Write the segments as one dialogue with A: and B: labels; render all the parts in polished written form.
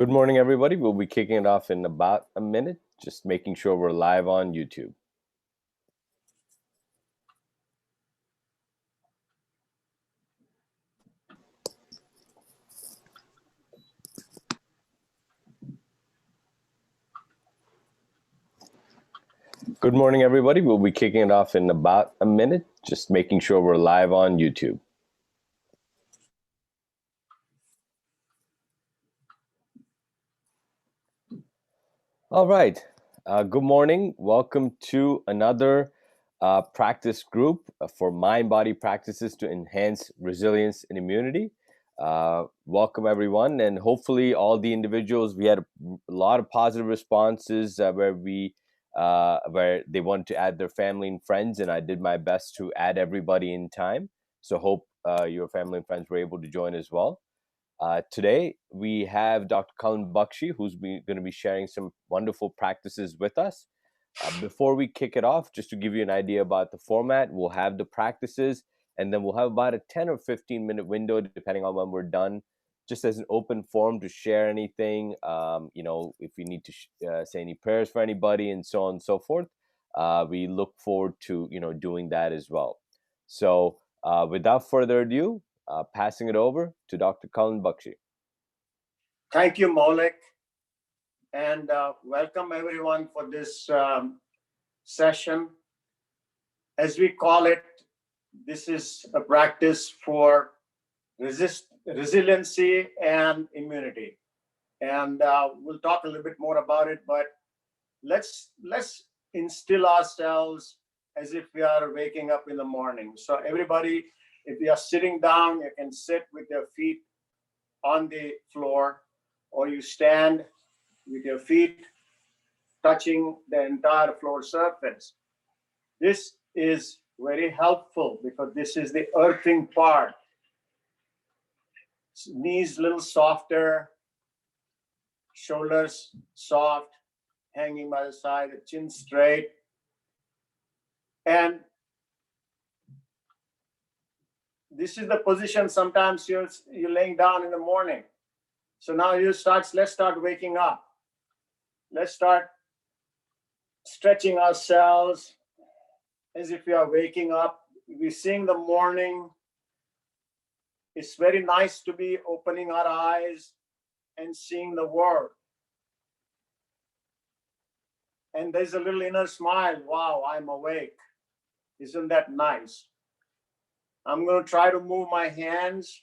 A: Good morning, everybody. We'll be kicking it off in about a minute, just making sure we're live on YouTube. Good morning, everybody. We'll be kicking it off in about a minute, just making sure we're live on YouTube. All right. Good morning. Welcome to another practice group for mind-body practices to enhance resilience and immunity. Welcome, everyone. And hopefully all the individuals, we had a lot of positive responses where they wanted to add their family and friends, and I did my best to add everybody in time. So hope your family and friends were able to join as well. Today, we have Dr. Cullen Bakshi, who's going to be sharing some wonderful practices with us. Before we kick it off, just to give you an idea about the format, we'll have the practices, and then we'll have about a 10 or 15-minute window, depending on when we're done, just as an open forum to share anything, if you need to say any prayers for anybody, and so on and so forth. We look forward to, doing that as well. So without further ado, passing it over to Dr. Cullen Bakshi.
B: Thank you, Maulik, and welcome everyone for this session. As we call it, this is a practice for resiliency and immunity. And we'll talk a little bit more about it, but let's instill ourselves as if we are waking up in the morning. So everybody, if you are sitting down, you can sit with your feet on the floor, or you stand with your feet touching the entire floor surface. This is very helpful because this is the earthing part. Knees a little softer, shoulders soft, hanging by the side, the chin straight. And this is the position sometimes you're laying down in the morning. So now let's start waking up. Let's start stretching ourselves as if we are waking up. We're seeing the morning. It's very nice to be opening our eyes and seeing the world. And there's a little inner smile. Wow, I'm awake. Isn't that nice? I'm going to try to move my hands.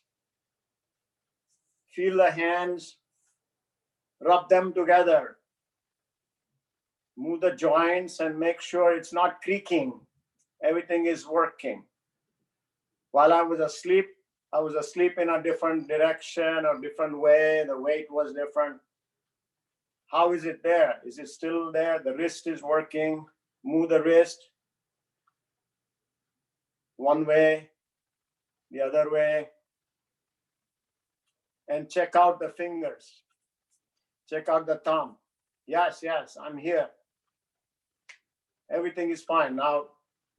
B: Feel the hands. Rub them together. Move the joints and make sure it's not creaking. Everything is working. While I was asleep in a different direction or different way. The weight was different. How is it there? Is it still there? The wrist is working. Move the wrist. One way, the other way. And check out the fingers. Check out the thumb. Yes, I'm here. Everything is fine. Now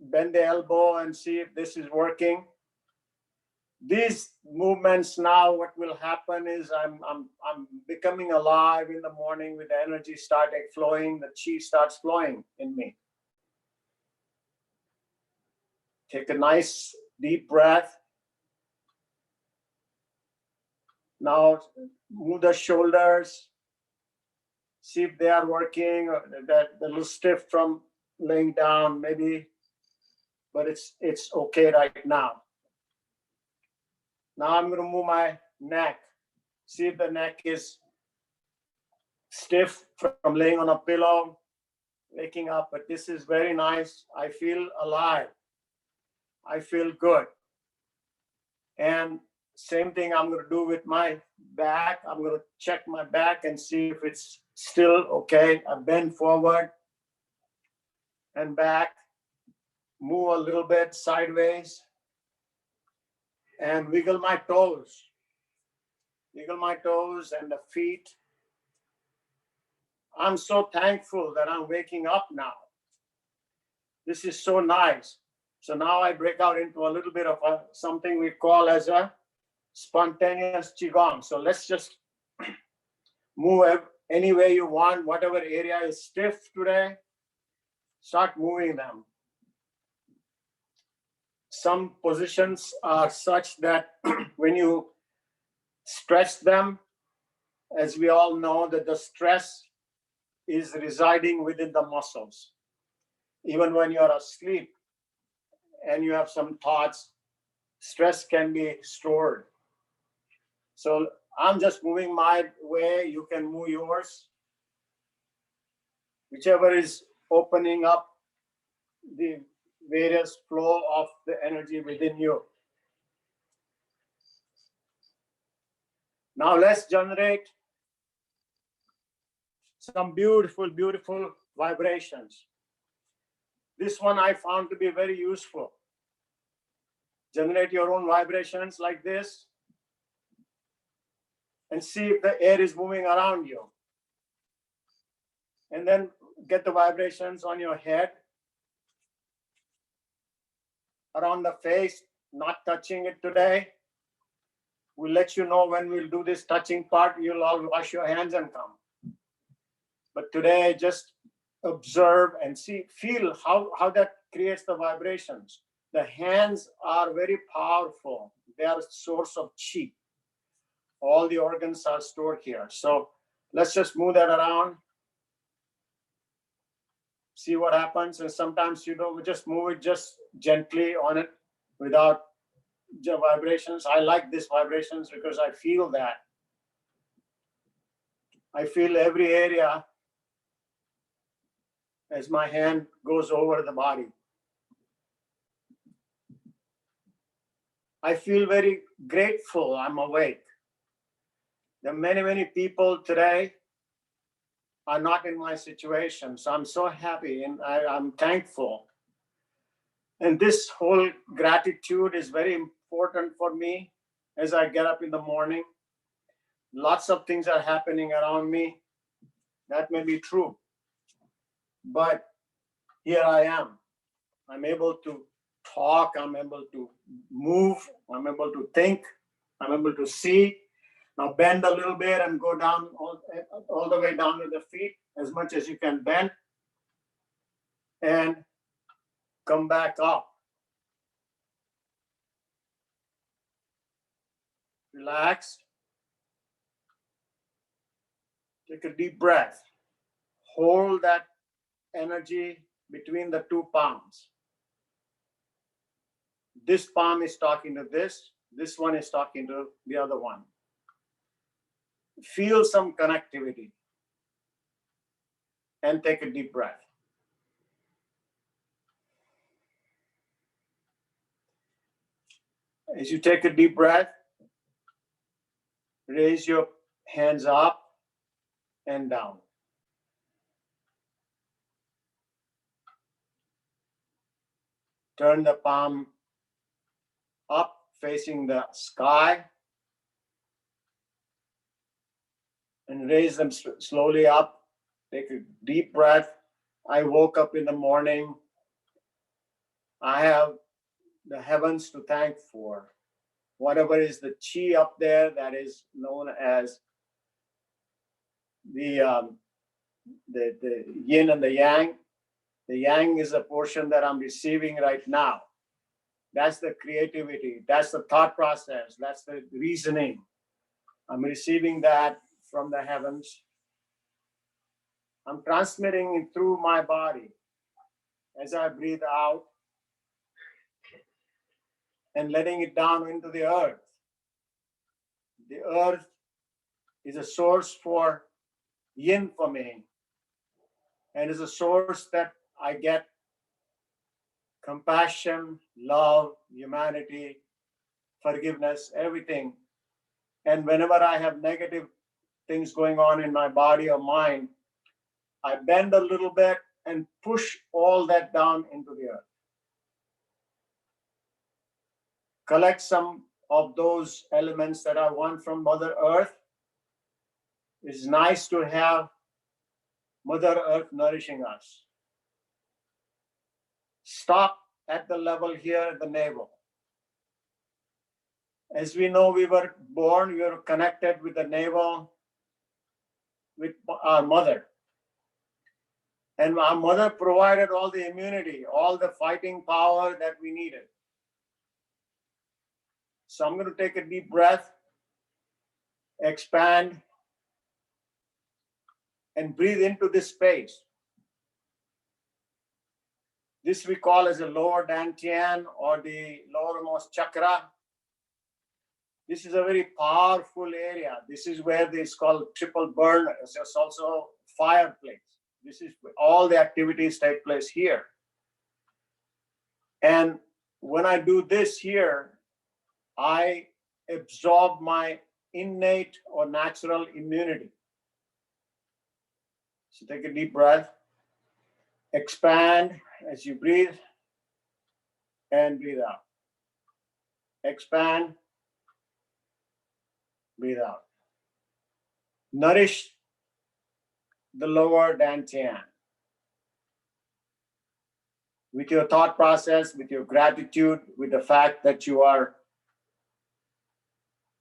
B: bend the elbow and see if this is working. These movements now, what will happen is I'm becoming alive in the morning with the energy starting flowing, the chi starts flowing in me. Take a nice deep breath. Now move the shoulders. See if they are working, or that a little stiff from laying down maybe, but it's okay right now. Now I'm going to move my neck. See if the neck is stiff from laying on a pillow, waking up, but this is very nice. I feel alive. I feel good. And same thing I'm going to do with my back. I'm going to check my back and see if it's still okay. I bend forward and back, move a little bit sideways, and wiggle my toes. Wiggle my toes and the feet. I'm so thankful that I'm waking up now. This is so nice. So now I break out into a little bit of something we call as a spontaneous qigong. So let's just Move any way you want. Whatever area is stiff today, start moving them. Some positions are such that when you stretch them, as we all know, that the stress is residing within the muscles. Even when you are asleep and you have some thoughts, stress can be stored. So I'm just moving my way. You can move yours. Whichever is opening up the various flow of the energy within you. Now let's generate some beautiful, beautiful vibrations. This one I found to be very useful. Generate your own vibrations like this and see if the air is moving around you. And then get the vibrations on your head, around the face, not touching it today. We'll let you know when we'll do this touching part. You'll all wash your hands and come. But today, just observe and see, feel how that creates the vibrations. The hands are very powerful. They are a source of chi. All the organs are stored here. So let's just move that around. See what happens. And sometimes you don't just move it just gently on it without the vibrations. I like these vibrations because I feel that. I feel every area as my hand goes over the body. I feel very grateful I'm awake. There are many, many people today are not in my situation. So I'm so happy and I'm thankful. And this whole gratitude is very important for me as I get up in the morning. Lots of things are happening around me. That may be true. But here I am. I'm able to talk. I'm able to move. I'm able to think. I'm able to see. Now bend a little bit and go down all the way down to the feet as much as you can bend. And come back up. Relax. Take a deep breath. Hold that energy between the two palms. This palm is talking to this one is talking to the other one. Feel some connectivity and take a deep breath. As you take a deep breath, raise your hands up and down. Turn the palm up, facing the sky, and raise them slowly up. Take a deep breath. I woke up in the morning. I have the heavens to thank for. Whatever is the chi up there, that is known as the yin and the yang. The yang is a portion that I'm receiving right now. That's the creativity. That's the thought process. That's the reasoning. I'm receiving that from the heavens. I'm transmitting it through my body as I breathe out and letting it down into the earth. The earth is a source for yin for me, and is a source that I get compassion, love, humanity, forgiveness, everything. And whenever I have negative things going on in my body or mind, I bend a little bit and push all that down into the earth. Collect some of those elements that I want from Mother Earth. It's nice to have Mother Earth nourishing us. Stop at the level here at the navel. As we know, we were born, we were connected with the navel. with our mother. And our mother provided all the immunity, all the fighting power that we needed. So I'm going to take a deep breath, expand, and breathe into this space. This we call as a lower dantian or the lowermost chakra. This is a very powerful area. This is where it's called triple burn. It's also fireplace. This is all the activities take place here. And when I do this here, I absorb my innate or natural immunity. So take a deep breath, expand as you breathe, and breathe out. Expand, breathe out. Nourish the lower dantian with your thought process, with your gratitude, with the fact that you are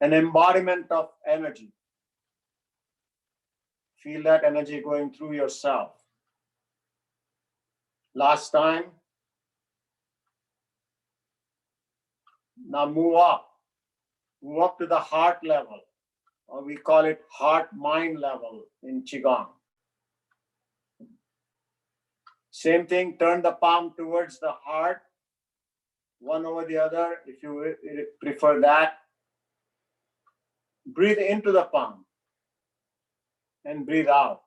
B: an embodiment of energy. Feel that energy going through yourself. Last time. Now move up. Move up to the heart level, or we call it heart-mind level in Qigong. Same thing, turn the palm towards the heart, one over the other, if you prefer that. Breathe into the palm and breathe out.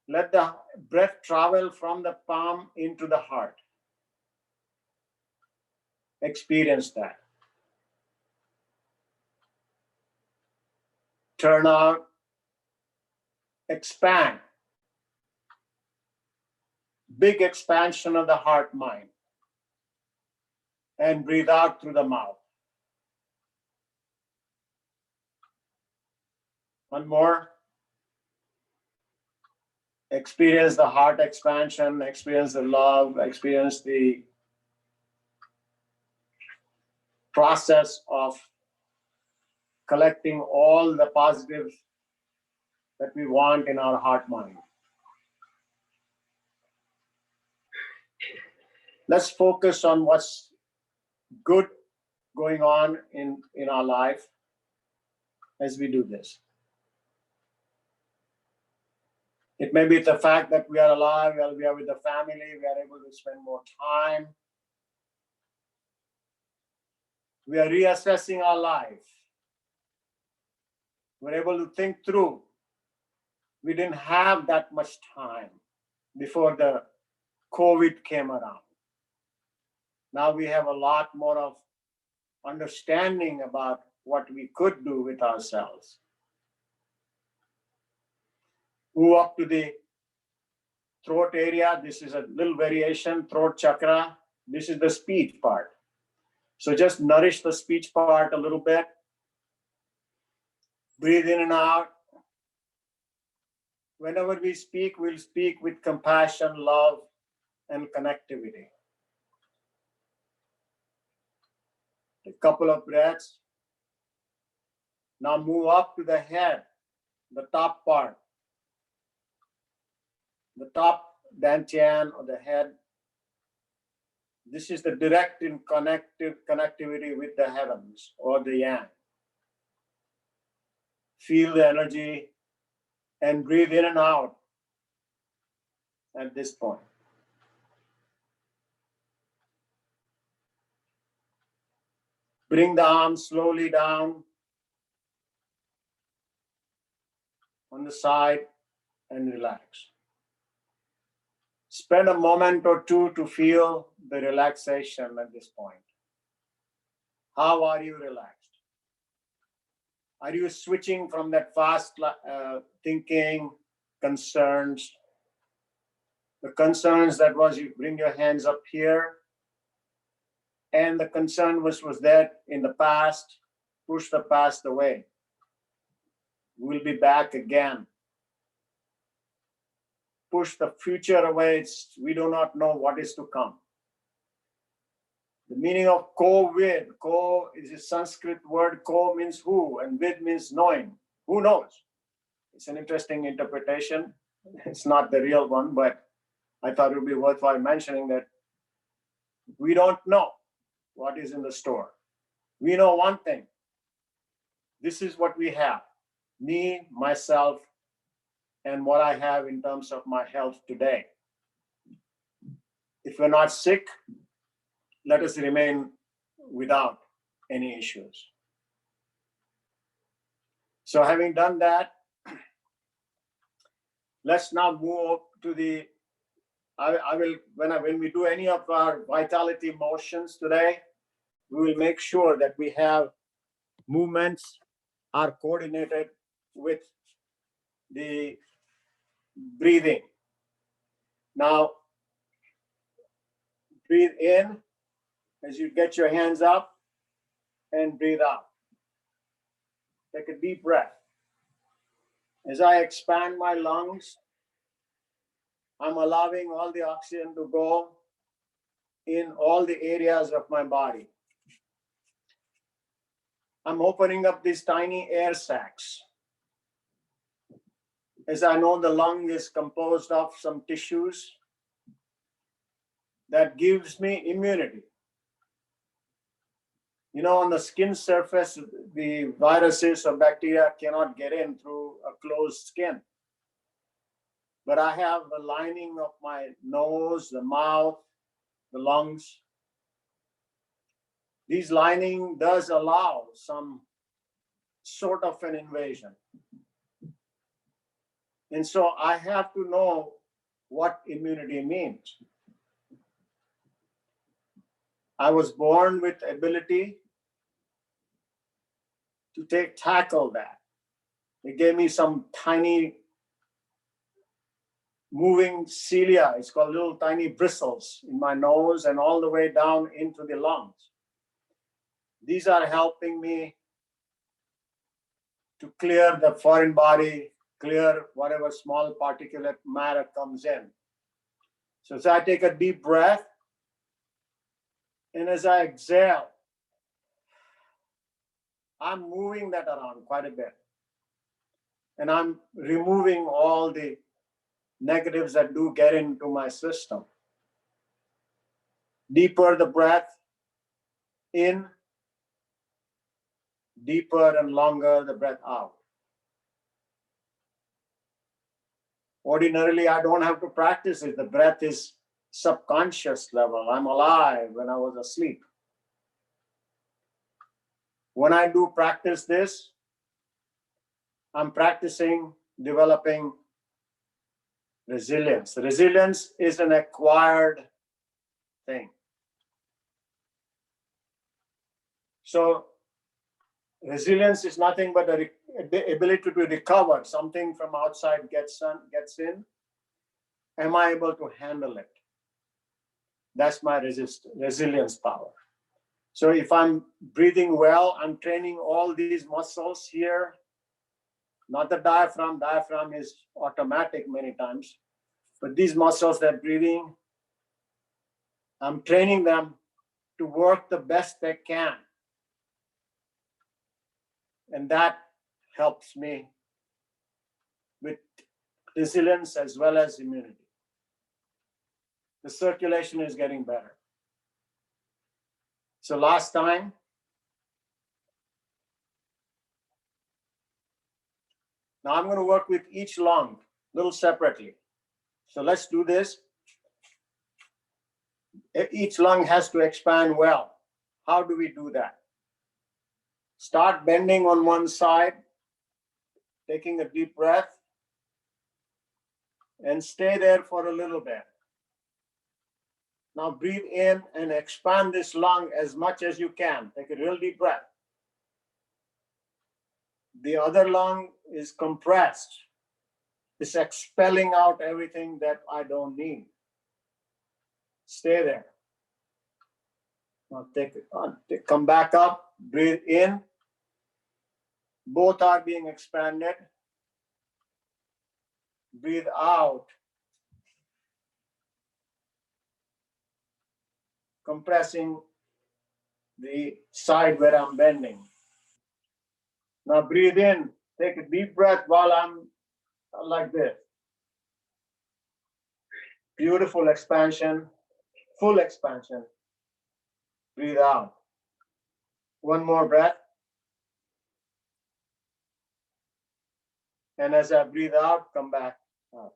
B: Let the breath travel from the palm into the heart. Experience that. Turn out, expand. Big expansion of the heart mind. And breathe out through the mouth. One more. Experience the heart expansion, experience the love, experience the process of collecting all the positives that we want in our heart mind. Let's focus on what's good going on in our life as we do this. It may be the fact that we are alive, we are with the family, we are able to spend more time. We are reassessing our life. We're able to think through. We didn't have that much time before the COVID came around. Now we have a lot more of understanding about what we could do with ourselves. Move up to the throat area. This is a little variation, throat chakra. This is the speech part. So just nourish the speech part a little bit. Breathe in and out. Whenever we speak, we'll speak with compassion, love, and connectivity. A couple of breaths. Now move up to the head, the top part. The top dantian or the head. This is the direct in connectivity with the heavens or the yang. Feel the energy and breathe in and out at this point. Bring the arms slowly down on the side and relax. Spend a moment or two to feel the relaxation at this point. How are you relaxed? Are you switching from that fast thinking, concerns? The concerns that was you bring your hands up here, and the concern was there in the past, push the past away. We'll be back again. Push the future away. We do not know what is to come. The meaning of ko-vid, ko is a Sanskrit word. Ko means who, and vid means knowing. Who knows? It's an interesting interpretation. It's not the real one, but I thought it would be worthwhile mentioning that we don't know what is in the store. We know one thing. This is what we have. Me, myself, and what I have in terms of my health today. If we're not sick, let us remain without any issues. So having done that, let's now move to the, I will, when we do any of our vitality motions today, we will make sure that we have movements are coordinated with the breathing. Now, breathe in as you get your hands up and breathe out. Take a deep breath. As I expand my lungs, I'm allowing all the oxygen to go in all the areas of my body. I'm opening up these tiny air sacs. As I know, the lung is composed of some tissues that gives me immunity. You know, on the skin surface, the viruses or bacteria cannot get in through a closed skin. But I have a lining of my nose, the mouth, the lungs. This lining does allow some sort of an invasion. And so I have to know what immunity means. I was born with ability to tackle that. They gave me some tiny moving cilia. It's called little tiny bristles in my nose and all the way down into the lungs. These are helping me to clear the foreign body, clear whatever small particulate matter comes in. So as I take a deep breath, and as I exhale, I'm moving that around quite a bit. And I'm removing all the negatives that do get into my system. Deeper the breath in, deeper and longer the breath out. Ordinarily, I don't have to practice it. The breath is subconscious level. I'm alive when I was asleep. When I do practice this, I'm practicing developing resilience. Resilience is an acquired thing. So resilience is nothing but the ability to recover. Something from outside gets in. Am I able to handle it? That's my resilience power. So if I'm breathing well, I'm training all these muscles here, not the diaphragm. Diaphragm is automatic many times, but these muscles that are breathing, I'm training them to work the best they can. And that helps me with resilience as well as immunity. The circulation is getting better. So last time, now I'm going to work with each lung a little separately. So let's do this. Each lung has to expand well. How do we do that? Start bending on one side, taking a deep breath, and stay there for a little bit. Now breathe in and expand this lung as much as you can. Take a real deep breath. The other lung is compressed. It's expelling out everything that I don't need. Stay there. Now come back up, breathe in. Both are being expanded. Breathe out. Compressing the side where I'm bending. Now breathe in. Take a deep breath while I'm like this. Beautiful expansion, full expansion. Breathe out. One more breath. And as I breathe out, come back up.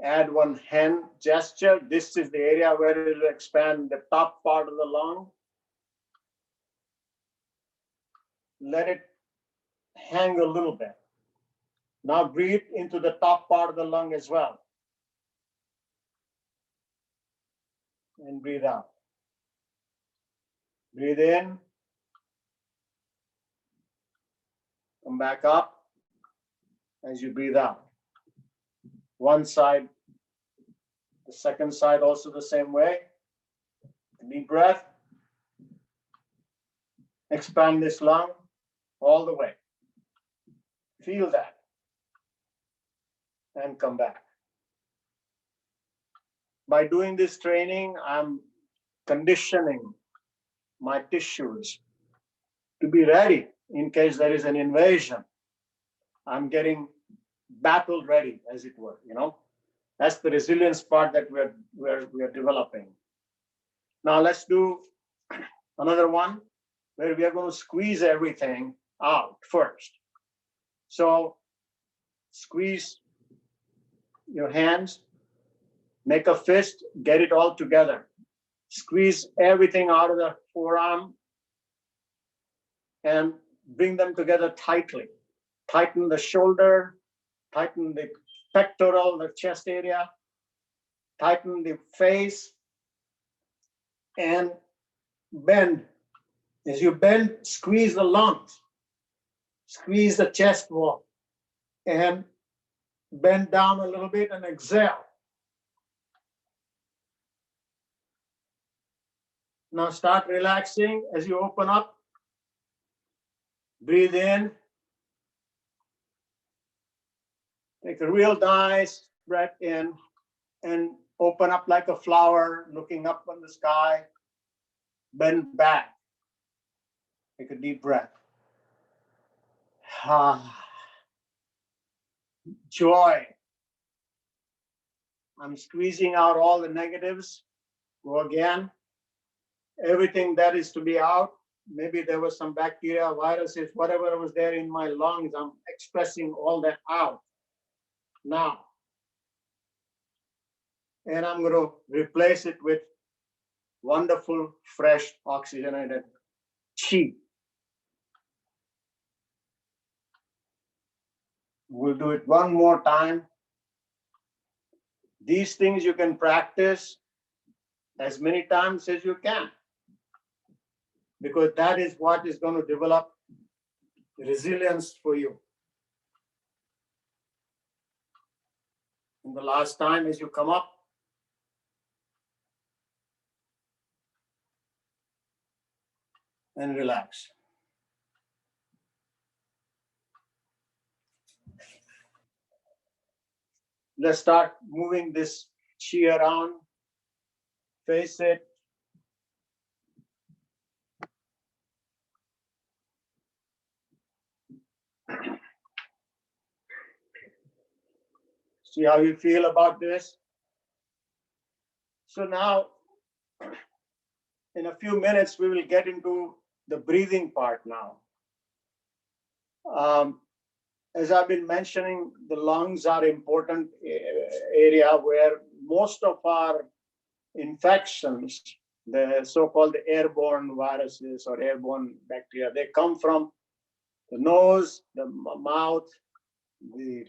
B: Add one hand gesture. This is the area where it will expand the top part of the lung. Let it hang a little bit. Now breathe into the top part of the lung as well. And breathe out. Breathe in. Come back up as you breathe out. One side, the second side also the same way. Deep breath. Expand this lung all the way. Feel that. And come back. By doing this training, I'm conditioning my tissues to be ready in case there is an invasion. I'm getting battle ready, as it were, you know. That's the resilience part that we're developing. Now let's do another one where we are going to squeeze everything out first. So squeeze your hands, make a fist, get it all together. Squeeze everything out of the forearm and bring them together tightly. Tighten the shoulder, tighten the pectoral, the chest area, tighten the face, and bend. As you bend, squeeze the lungs, squeeze the chest wall, and bend down a little bit and exhale. Now start relaxing as you open up. Breathe in. Take a real nice breath in and open up like a flower, looking up on the sky. Bend back. Take a deep breath. Joy. I'm squeezing out all the negatives. Go again. Everything that is to be out. Maybe there was some bacteria, viruses, whatever was there in my lungs. I'm expressing all that out now. And I'm going to replace it with wonderful, fresh, oxygenated chi. We'll do it one more time. These things you can practice as many times as you can, because that is what is going to develop resilience for you. And the last time as you come up, and relax. Let's start moving this chi around. Face it. See how you feel about this. So now, in a few minutes, we will get into the breathing part now. As I've been mentioning, the lungs are important area where most of our infections, the so-called airborne viruses or airborne bacteria, they come from the nose, the mouth, the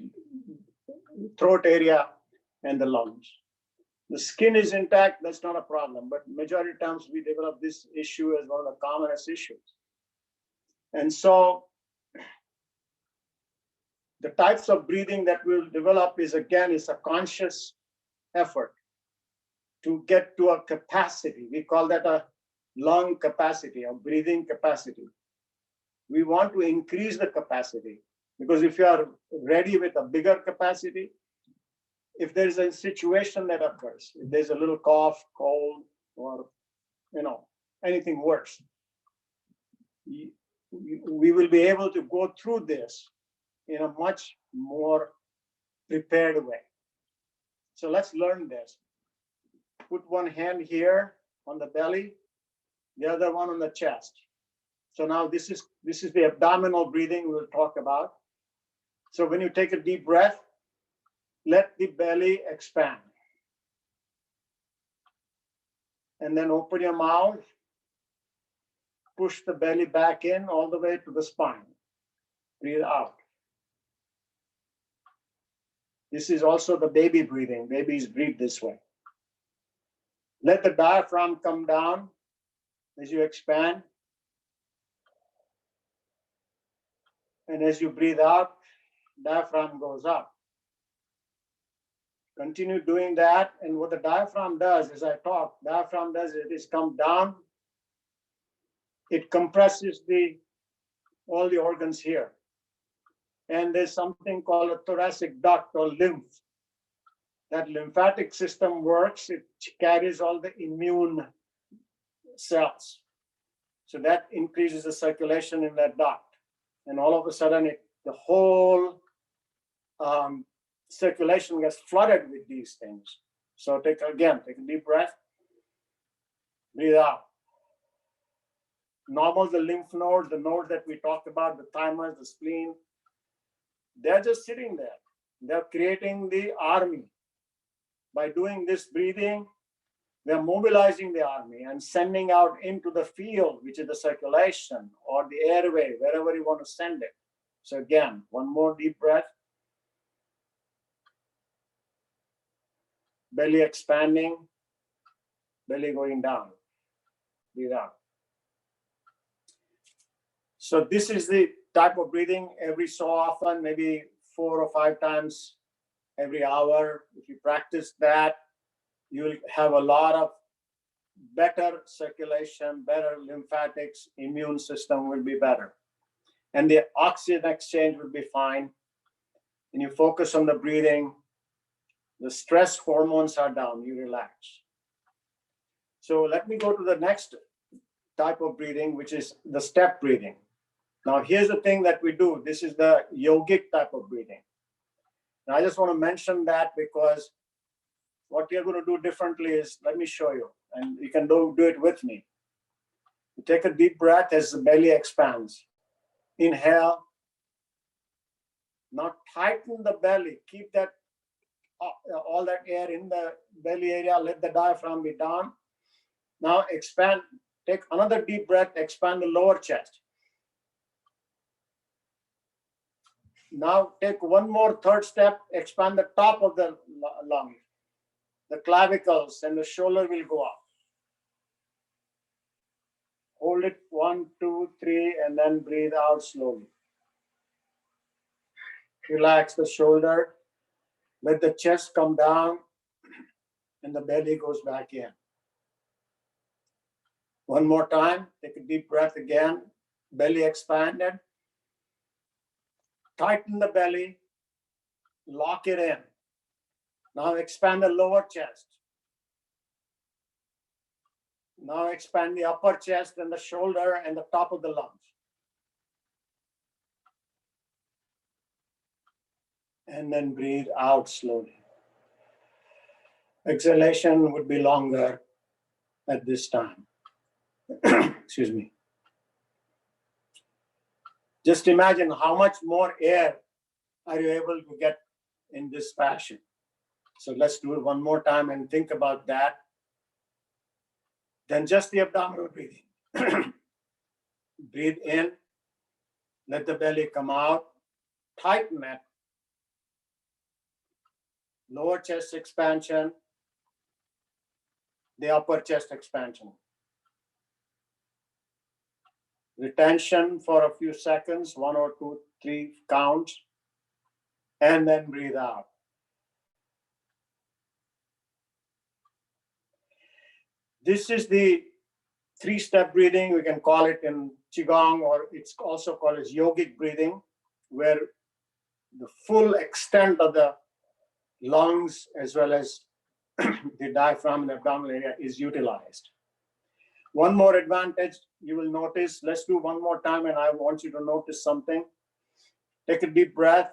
B: throat area, and the lungs. The skin is intact, that's not a problem, but majority of times we develop this issue as one of the commonest issues. And so the types of breathing that we'll develop is, again, is a conscious effort to get to a capacity. We call that a lung capacity, a breathing capacity. We want to increase the capacity, because if you are ready with a bigger capacity, if there's a situation that occurs, if there's a little cough, cold, or anything worse, we will be able to go through this in a much more prepared way. So let's learn this. Put one hand here on the belly, the other one on the chest. So now this is the abdominal breathing we'll talk about. So when you take a deep breath, let the belly expand. And then open your mouth, push the belly back in all the way to the spine. Breathe out. This is also the baby breathing. Babies breathe this way. Let the diaphragm come down as you expand. And as you breathe out, diaphragm goes up. Continue doing that. And what the diaphragm does, as I talk, diaphragm does it is come down. It compresses all the organs here. And there's something called a thoracic duct or lymph. That lymphatic system works. It carries all the immune cells. So that increases the circulation in that duct. And all of a sudden, the whole circulation gets flooded with these things. So take a deep breath. Breathe out. Normal, the lymph nodes, the nodes that we talked about, the thymus, the spleen, they're just sitting there. They're creating the army. By doing this breathing, they're mobilizing the army and sending out into the field, which is the circulation or the airway, wherever you want to send it. So again, one more deep breath. Belly expanding, belly going down. Breathe out. So this is the type of breathing every so often, maybe 4 or 5 times every hour. If you practice that, you'll have a lot of better circulation, better lymphatics, immune system will be better. And the oxygen exchange will be fine. And you focus on the breathing, the stress hormones are down, you relax. So let me go to the next type of breathing, which is the step breathing. Now, here's the thing that we do. This is the yogic type of breathing. And I just want to mention that because what you're going to do differently is, let me show you, and you can do it with me. You take a deep breath as the belly expands. Inhale. Now tighten the belly. Keep that all that air in the belly area. Let the diaphragm be down. Now expand. Take another deep breath. Expand the lower chest. Now take one more third step. Expand the top of the lung. The clavicles and the shoulder will go up. Hold it 1, 2, 3, and then breathe out slowly. Relax the shoulder. Let the chest come down and the belly goes back in. One more time. Take a deep breath again. Belly expanded. Tighten the belly. Lock it in. Now expand the lower chest. Now expand the upper chest and the shoulder and the top of the lungs. And then breathe out slowly. Exhalation would be longer at this time. Excuse me. Just imagine how much more air are you able to get in this fashion. So let's do it one more time and think about that. Then just the abdominal breathing. Breathe in, let the belly come out, tighten it. Lower chest expansion, the upper chest expansion. Retention for a few seconds, 1 or 2, 3 counts, and then breathe out. This is the 3-step breathing. We can call it in Qigong, or it's also called as yogic breathing, where the full extent of the lungs as well as the diaphragm and the abdominal area is utilized. One more advantage you will notice, let's do one more time, and I want you to notice something. Take a deep breath.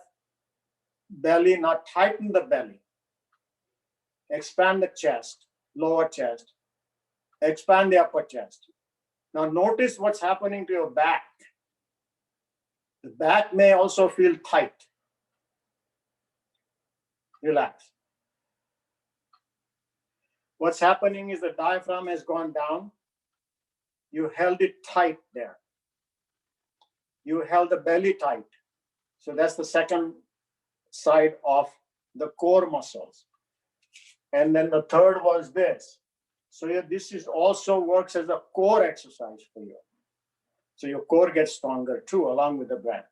B: Belly, now tighten the belly. Expand the chest, lower chest. Expand the upper chest. Now notice what's happening to your back. The back may also feel tight. Relax. What's happening is the diaphragm has gone down. You held it tight there. You held the belly tight. So that's the second side of the core muscles. And then the third was this. So this is also works as a core exercise for you. So your core gets stronger too, along with the breath.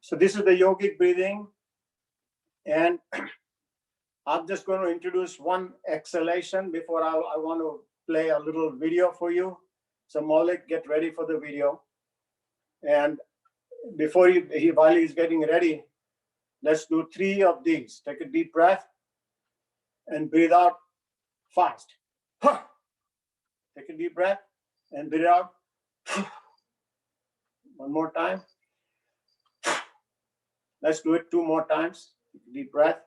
B: So this is the yogic breathing. And I'm just going to introduce one exhalation before I want to play a little video for you. So Maulik, get ready for the video. And before while he's getting ready, let's do 3 of these. Take a deep breath and breathe out fast. Take a deep breath and breathe out. One more time. Let's do it 2 more times. Take a deep breath.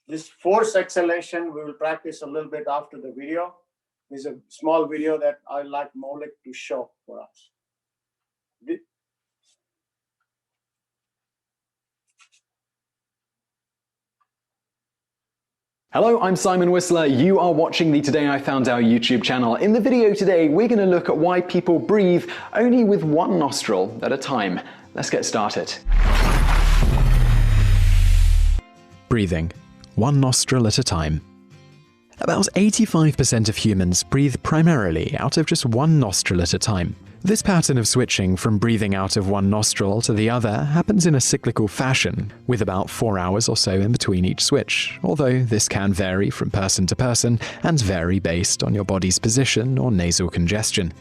B: This force exhalation, we will practice a little bit after the video. There's a small video that I'd like Maulik to show for us.
C: Hello, I'm Simon Whistler. You are watching the Today I Found Out YouTube channel. In the video today, we're going to look at why people breathe only with one nostril at a time. Let's get started.
D: Breathing, one nostril at a time. About 85% of humans breathe primarily out of just one nostril at a time. This pattern of switching from breathing out of one nostril to the other happens in a cyclical fashion, with about 4 hours or so in between each switch, although this can vary from person to person and vary based on your body's position or nasal congestion.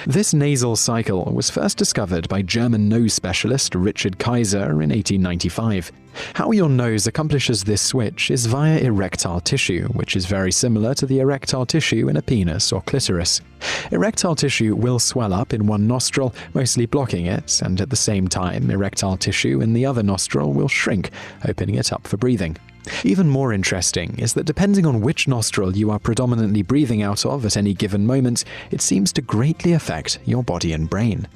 D: This nasal cycle was first discovered by German nose specialist Richard Kaiser in 1895. How your nose accomplishes this switch is via erectile tissue, which is very similar to the erectile tissue in a penis or clitoris. Erectile tissue will swell up in one nostril, mostly blocking it, and at the same time, erectile tissue in the other nostril will shrink, opening it up for breathing. Even more interesting is that depending on which nostril you are predominantly breathing out of at any given moment, it seems to greatly affect your body and brain.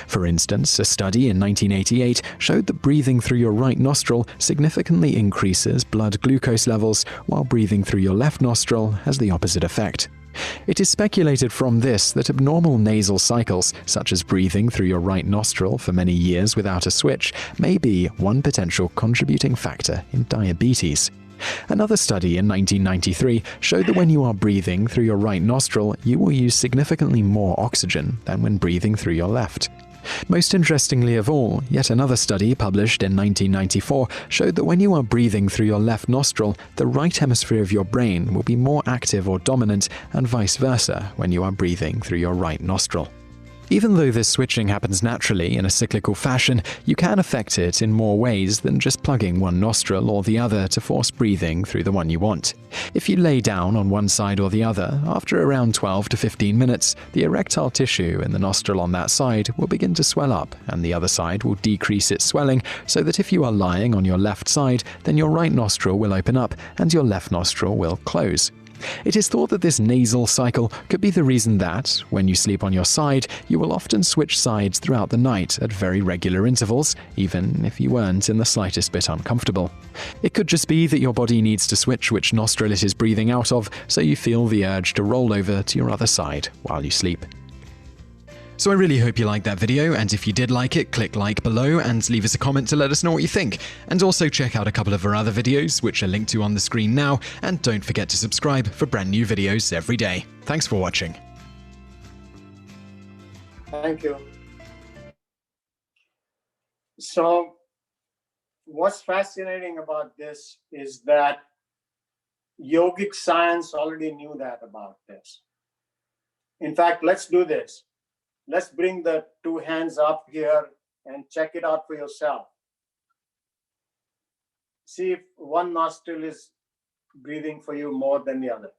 D: For instance, a study in 1988 showed that breathing through your right nostril significantly increases blood glucose levels, while breathing through your left nostril has the opposite effect. It is speculated from this that abnormal nasal cycles, such as breathing through your right nostril for many years without a switch, may be one potential contributing factor in diabetes. Another study in 1993 showed that when you are breathing through your right nostril, you will use significantly more oxygen than when breathing through your left. Most interestingly of all, yet another study published in 1994 showed that when you are breathing through your left nostril, the right hemisphere of your brain will be more active or dominant, and vice versa when you are breathing through your right nostril. Even though this switching happens naturally in a cyclical fashion, you can affect it in more ways than just plugging one nostril or the other to force breathing through the one you want. If you lay down on one side or the other, after around 12 to 15 minutes, the erectile tissue in the nostril on that side will begin to swell up, and the other side will decrease its swelling, so that if you are lying on your left side, then your right nostril will open up and your left nostril will close. It is thought that this nasal cycle could be the reason that, when you sleep on your side, you will often switch sides throughout the night at very regular intervals, even if you weren't in the slightest bit uncomfortable. It could just be that your body needs to switch which nostril it is breathing out of, so you feel the urge to roll over to your other side while you sleep. So I really hope you liked that video, and if you did like it, click like below and leave us a comment to let us know what you think. And also check out a couple of our other videos, which are linked to on the screen now, and don't forget to subscribe for brand new videos every day. Thanks for watching.
B: Thank you. So what's fascinating about this is that yogic science already knew that about this. In fact, let's do this. Let's bring the 2 hands up here and check it out for yourself. See if one nostril is breathing for you more than the other.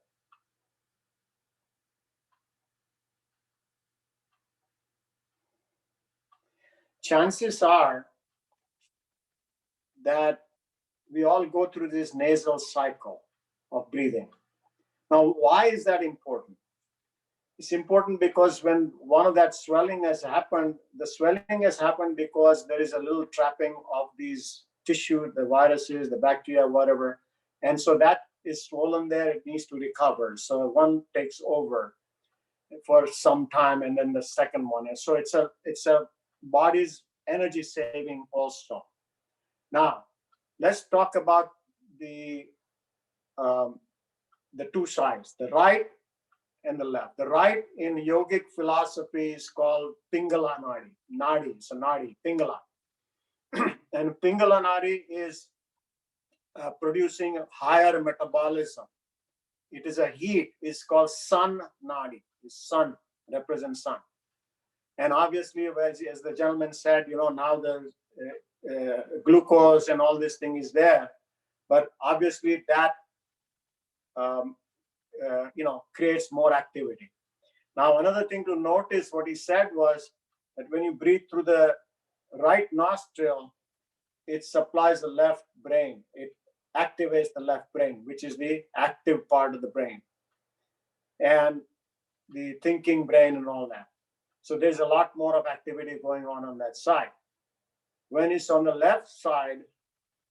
B: chances are that we all go through this nasal cycle of breathing. Now, why is that important? It's important because when one of that swelling has happened, the swelling has happened because there is a little trapping of these tissue, the viruses, the bacteria, whatever. And so that is swollen there, it needs to recover. So one takes over for some time, and then the second one. And so it's a body's energy saving also. Now, let's talk about the two sides, the right and the left. The right in yogic philosophy is called Pingala Nadi. Nadi, it's a Nadi, Pingala. And Pingala Nadi is producing a higher metabolism. It is a heat, it's called Sun Nadi. The sun represents sun. And obviously, as the gentleman said, now the glucose and all this thing is there. But obviously that creates more activity. Now, another thing to notice, what he said was that when you breathe through the right nostril, it supplies the left brain. It activates the left brain, which is the active part of the brain, and the thinking brain and all that. So there's a lot more of activity going on that side. When it's on the left side,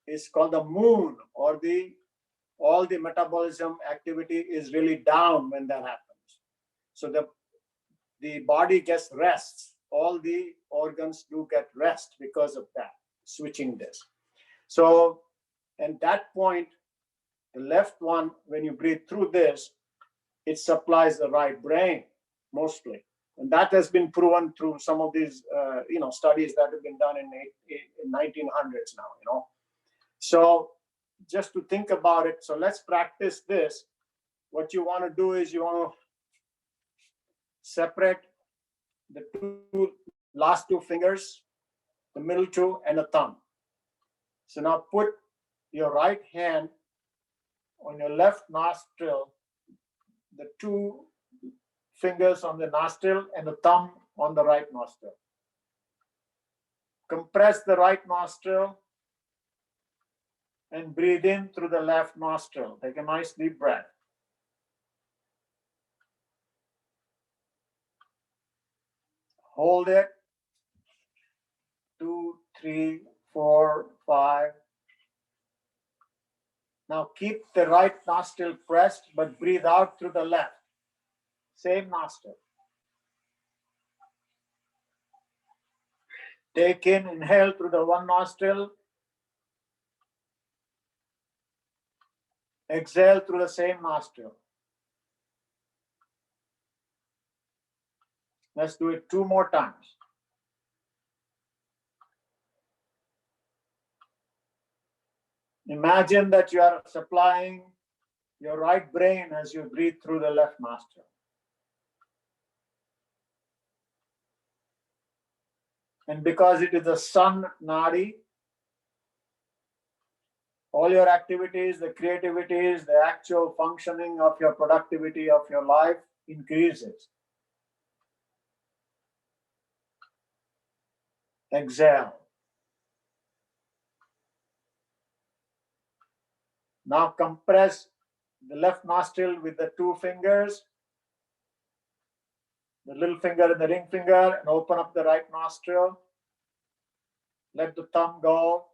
B: it's called the moon, or all the metabolism activity is really down when that happens. So the body gets rest. All the organs do get rest because of that, switching this. So at that point, the left one, when you breathe through this, it supplies the right brain mostly. And that has been proven through some of these studies that have been done in 1900s now. So just to think about it, so let's practice this. What you want to do is you want to separate the last two fingers, the middle two, and the thumb. So now put your right hand on your left nostril, the two fingers on the nostril and the thumb on the right nostril. Compress the right nostril and breathe in through the left nostril. Take a nice deep breath. Hold it. 2, 3, 4, 5. Now keep the right nostril pressed, but breathe out through the left. Same nostril. Take in, inhale through the one nostril. Exhale through the same nostril. Let's do it 2 more times. Imagine that you are supplying your right brain as you breathe through the left nostril. And because it is the sun nadi, all your activities, the creativities, the actual functioning of your productivity of your life increases. Exhale. Now compress the left nostril with the 2 fingers, the little finger and the ring finger, and open up the right nostril. Let the thumb go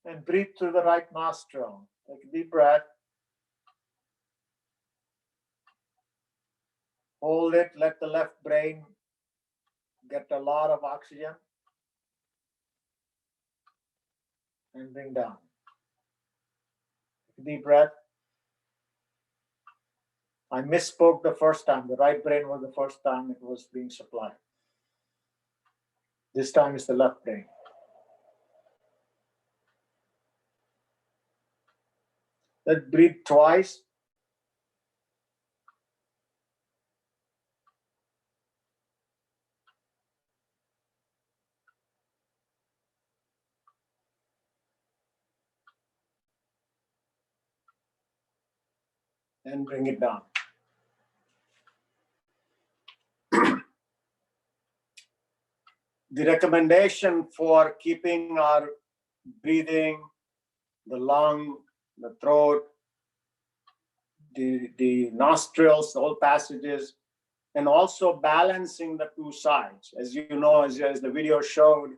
B: and breathe through the right nostril. Take a deep breath. Hold it, let the left brain get a lot of oxygen and bring down. Take a deep breath. I misspoke the first time. The right brain was the first time it was being supplied. This time it's the left brain. Let's breathe twice. And bring it down. The recommendation for keeping our breathing, the lung, the throat, the nostrils, the whole passages, and also balancing the two sides. As you know, as the video showed,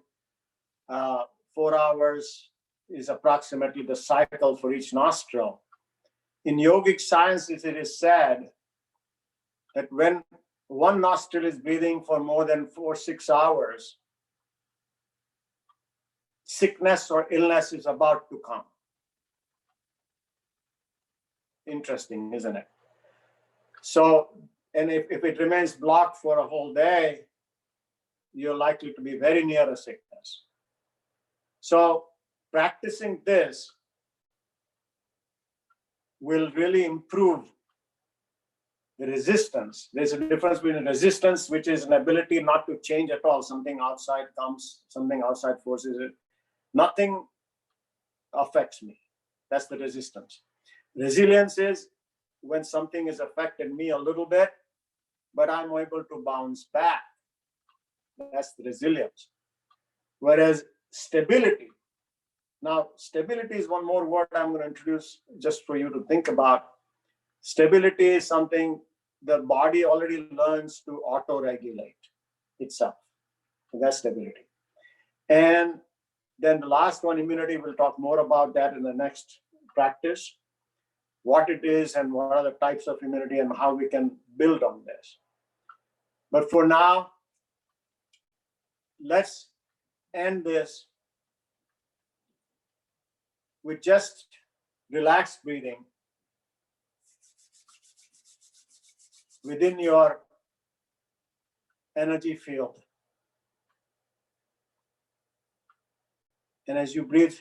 B: 4 hours is approximately the cycle for each nostril. In yogic sciences, it is said that when one nostril is breathing for more than 4-6 hours, sickness or illness is about to come. Interesting, isn't it? So, and if it remains blocked for a whole day, you're likely to be very near a sickness. So practicing this will really improve the resistance. There's a difference between resistance, which is an ability not to change at all. Something outside comes, something outside forces it. Nothing affects me. That's the resistance. Resilience is when something has affected me a little bit, but I'm able to bounce back. That's the resilience. Whereas stability, now stability is one more word I'm going to introduce just for you to think about. Stability is something the body already learns to auto-regulate itself. So that's stability. And then the last one, immunity, we'll talk more about that in the next practice, what it is and what are the types of immunity and how we can build on this. But for now, let's end this with just relaxed breathing within your energy field. And as you breathe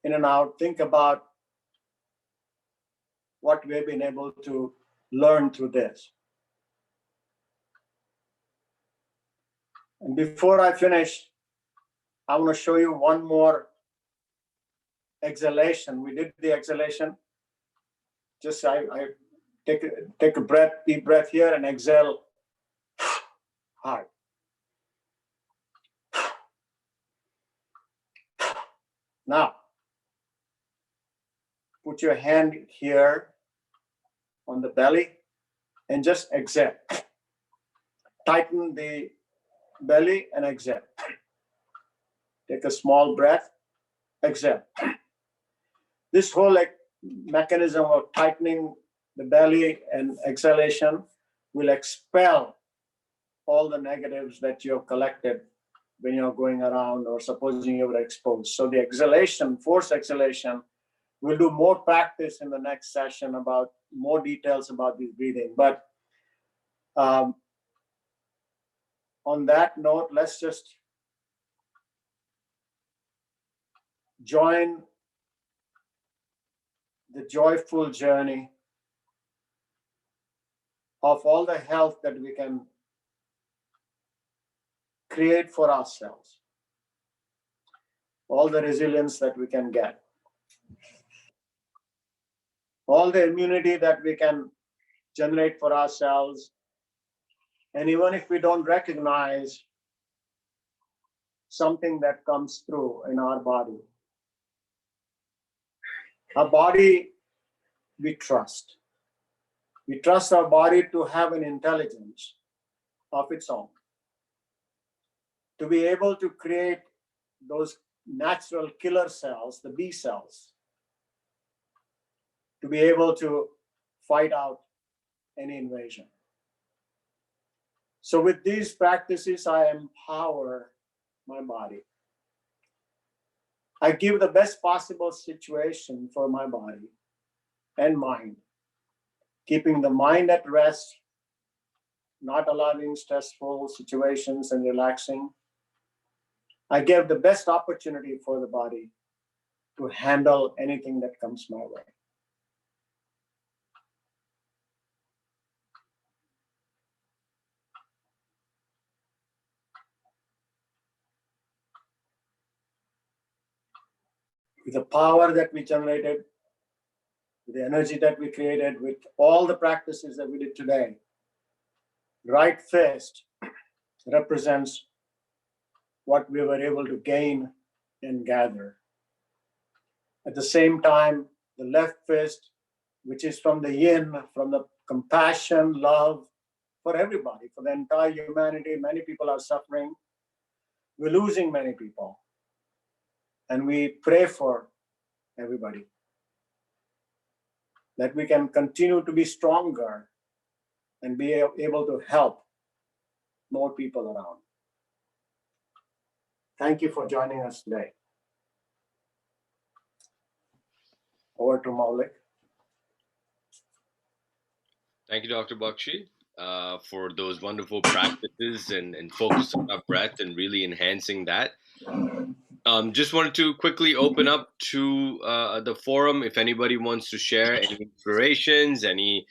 B: in and out, think about what we've been able to learn through this. And before I finish, I want to show you one more exhalation. We did the exhalation. Just I take a breath, deep breath here, and exhale hard. Now, put your hand here on the belly and just exhale. Tighten the belly and exhale. Take a small breath, exhale. This whole mechanism of tightening the belly and exhalation will expel all the negatives that you have collected when you're going around or supposing you were exposed. So the exhalation, forced exhalation, we'll do more practice in the next session about more details about this breathing. But on that note, let's just join the joyful journey of all the health that we can create for ourselves, all the resilience that we can get, all the immunity that we can generate for ourselves. And even if we don't recognize something that comes through in our body, we trust. We trust our body to have an intelligence of its own, to be able to create those natural killer cells, the B cells, to be able to fight out any invasion. So with these practices, I empower my body. I give the best possible situation for my body and mind, keeping the mind at rest, not allowing stressful situations and relaxing. I give the best opportunity for the body to handle anything that comes my way. With the power that we generated, with the energy that we created, with all the practices that we did today, right fist represents what we were able to gain and gather. At the same time, the left fist, which is from the yin, from the compassion, love for everybody, for the entire humanity. Many people are suffering. We're losing many people. And we pray for everybody, that we can continue to be stronger and be able to help more people around. Thank you for joining us today. Over to Maulik.
A: Thank you, Dr. Bakshi, for those wonderful practices and focus on our breath and really enhancing that. Just wanted to quickly open up to the forum. If anybody wants to share any inspirations, any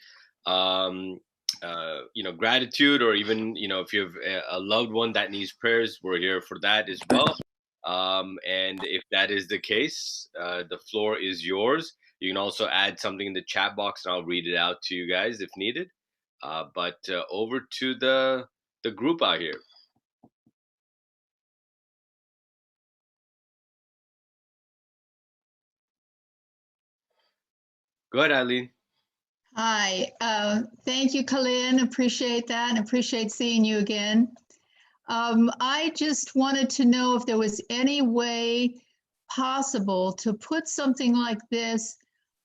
A: gratitude, or even if you have a loved one that needs prayers, we're here for that as well. And if that is the case, the floor is yours. You can also add something in the chat box, and I'll read it out to you guys if needed. But over to the group out here. Go ahead, Eileen.
E: Hi, thank you, Kalyan. Appreciate that and appreciate seeing you again. I just wanted to know if there was any way possible to put something like this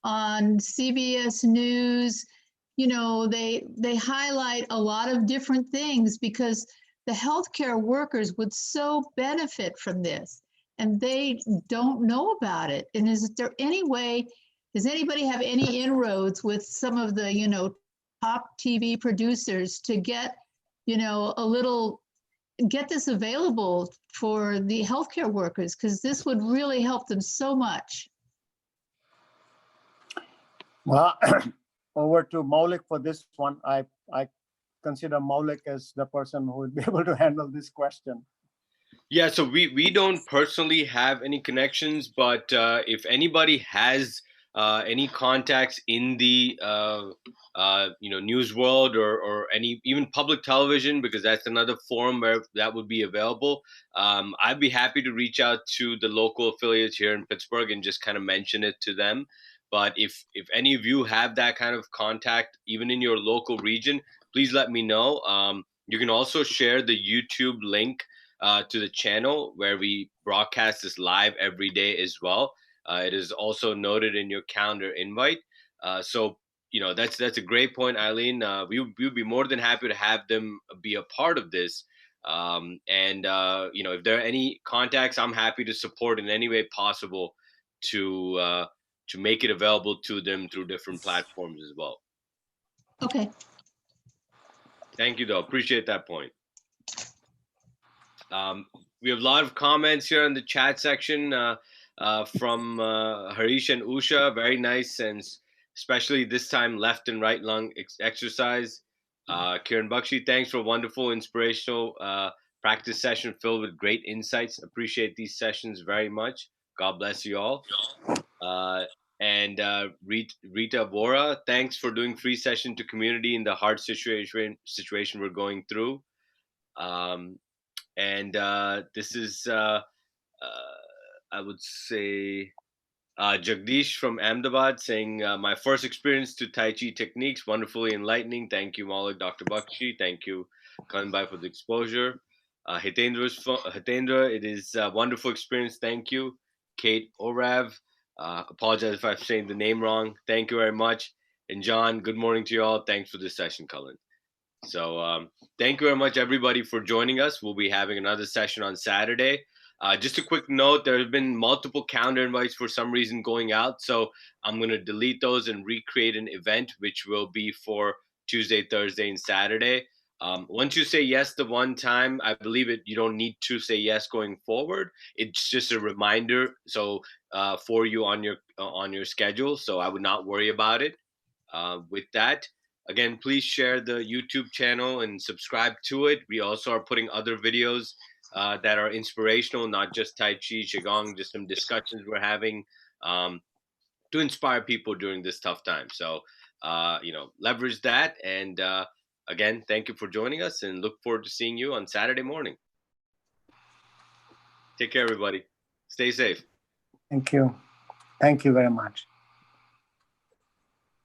E: on CBS News. You know, they highlight a lot of different things because the healthcare workers would so benefit from this, and they don't know about it. And is there any way? Does anybody have any inroads with some of the, top TV producers to get, get this available for the healthcare workers? Because this would really help them so much.
B: Well, over to Maulik for this one. I consider Maulik as the person who would be able to handle this question.
A: Yeah, so we don't personally have any connections, but if anybody has any contacts in the news world or any even public television, because that's another forum where that would be available, I'd be happy to reach out to the local affiliates here in Pittsburgh and just kind of mention it to them. But if any of you have that kind of contact, even in your local region, please let me know. You can also share the YouTube link to the channel where we broadcast this live every day as well. It is also noted in your calendar invite. So that's a great point, Eileen. We would be more than happy to have them be a part of this. If there are any contacts, I'm happy to support in any way possible to make it available to them through different platforms as well.
E: Okay.
A: Thank you, though. Appreciate that point. We have a lot of comments here in the chat section from Harish and Usha. Very nice, and especially this time left and right lung exercise. Kiran Bakshi, thanks for a wonderful, inspirational practice session filled with great insights. Appreciate these sessions very much. God bless you all. And Rita Vora, thanks for doing free session to community in the hard situation we're going through. This is, I would say, Jagdish from Ahmedabad saying, my first experience to Tai Chi techniques, wonderfully enlightening. Thank you, Maulik, Dr. Bakshi. Thank you, Kanbai, for the exposure. Hitendra, it is a wonderful experience. Thank you. Kate Orav, apologize if I'm saying the name wrong. Thank you very much. And John, good morning to you all. Thanks for this session, Cullen. So thank you very much, everybody, for joining us. We'll be having another session on Saturday. Just a quick note, there have been multiple calendar invites for some reason going out. So I'm going to delete those and recreate an event, which will be for Tuesday, Thursday, and Saturday. Once you say yes the one time, I believe you don't need to say yes going forward. It's just a reminder. So for you on your schedule. So I would not worry about it. With that, again, please share the YouTube channel and subscribe to it. We also are putting other videos that are inspirational, not just Tai Chi, Qigong, just some discussions we're having to inspire people during this tough time. So, leverage that. And again, thank you for joining us and look forward to seeing you on Saturday morning. Take care, everybody. Stay safe.
B: Thank you. Thank you very much.